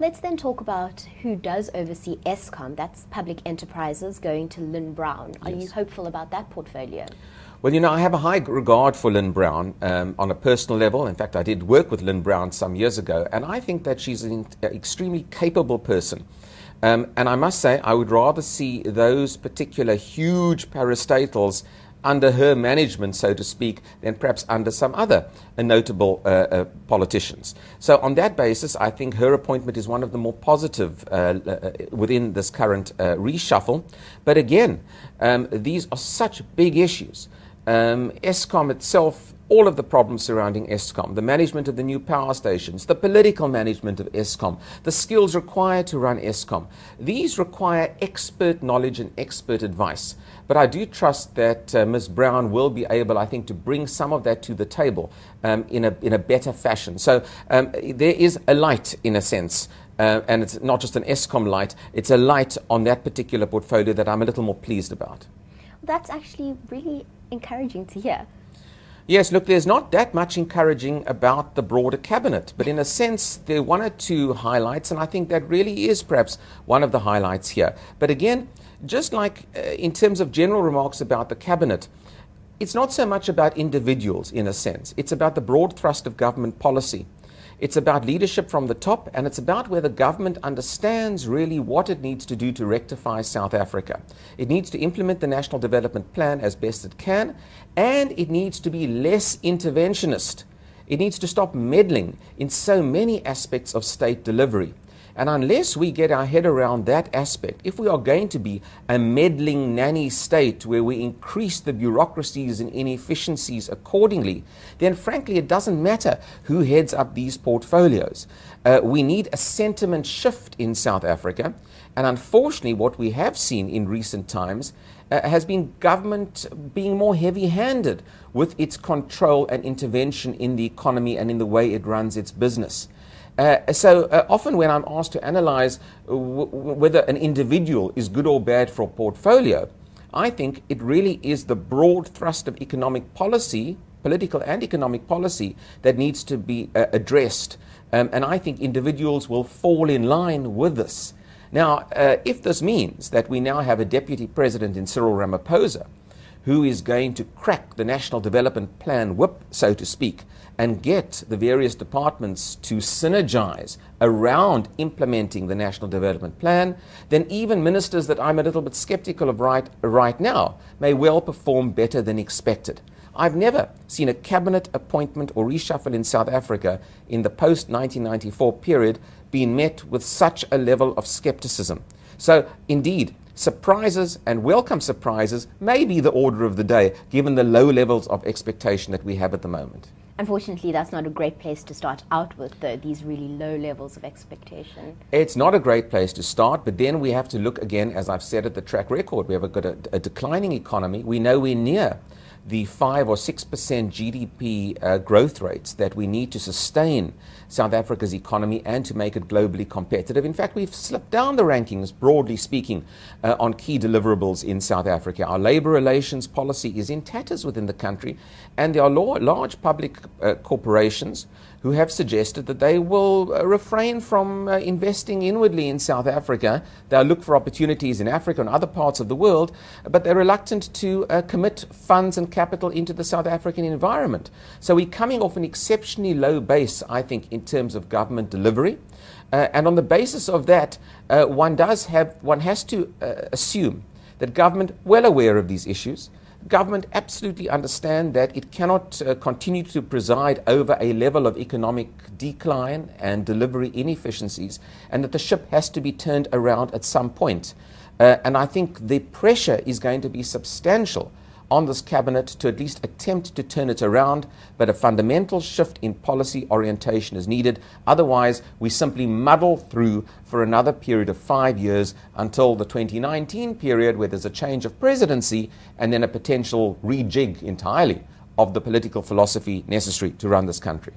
Let's then talk about who does oversee Eskom. That's public enterprises going to Lynn Brown. Are you hopeful about that portfolio? Well, you know, I have a high regard for Lynn Brown on a personal level. In fact, I did work with Lynn Brown some years ago, and I think that she's an extremely capable person. And I must say, I would rather see those particular huge parastatals under her management, so to speak, than perhaps under some other notable politicians. So on that basis, I think her appointment is one of the more positive within this current reshuffle. But again, these are such big issues. Eskom itself, all of the problems surrounding Eskom, the management of the new power stations, the political management of Eskom, the skills required to run Eskom, these require expert knowledge and expert advice. But I do trust that Ms. Brown will be able, I think, to bring some of that to the table in a better fashion. So there is a light, in a sense, and it's not just an Eskom light, it's a light on that particular portfolio that I'm a little more pleased about. That's actually really encouraging to hear. Yes, look, there's not that much encouraging about the broader cabinet, but in a sense, there are one or two highlights, and I think that really is perhaps one of the highlights here. But again, just like in terms of general remarks about the cabinet, it's not so much about individuals in a sense. It's about the broad thrust of government policy. It's about leadership from the top, and it's about where the government understands really what it needs to do to rectify South Africa. It needs to implement the National Development Plan as best it can, and it needs to be less interventionist. It needs to stop meddling in so many aspects of state delivery. And unless we get our head around that aspect, if we are going to be a meddling nanny state where we increase the bureaucracies and inefficiencies accordingly, then frankly it doesn't matter who heads up these portfolios. We need a sentiment shift in South Africa, and unfortunately what we have seen in recent times has been government being more heavy-handed with its control and intervention in the economy and in the way it runs its business. Often when I'm asked to analyze whether an individual is good or bad for a portfolio, I think it really is the broad thrust of economic policy, political and economic policy, that needs to be addressed. And I think individuals will fall in line with this. Now, if this means that we now have a deputy president in Cyril Ramaphosa, who is going to crack the National Development Plan whip, so to speak, and get the various departments to synergize around implementing the National Development Plan, then even ministers that I'm a little bit skeptical of right now may well perform better than expected. I've never seen a cabinet appointment or reshuffle in South Africa in the post-1994 period being met with such a level of skepticism. So, indeed, surprises and welcome surprises may be the order of the day, given the low levels of expectation that we have at the moment. Unfortunately, that's not a great place to start out with, though, these really low levels of expectation. It's not a great place to start, but then we have to look again, as I've said, at the track record. We have got a declining economy. We know we're near the 5 or 6% GDP growth rates that we need to sustain South Africa's economy and to make it globally competitive. In fact, we've slipped down the rankings, broadly speaking, on key deliverables in South Africa. Our labor relations policy is in tatters within the country, and there are large public corporations who have suggested that they will refrain from investing inwardly in South Africa. They'll look for opportunities in Africa and other parts of the world, but they're reluctant to commit funds and capital into the South African environment. So we're coming off an exceptionally low base, I think, in terms of government delivery. And on the basis of that, one has to assume that government, well aware of these issues, government absolutely understand that it cannot continue to preside over a level of economic decline and delivery inefficiencies, and that the ship has to be turned around at some point. And I think the pressure is going to be substantial on this cabinet to at least attempt to turn it around, but a fundamental shift in policy orientation is needed. Otherwise, we simply muddle through for another period of 5 years until the 2019 period, where there's a change of presidency and then a potential rejig entirely of the political philosophy necessary to run this country.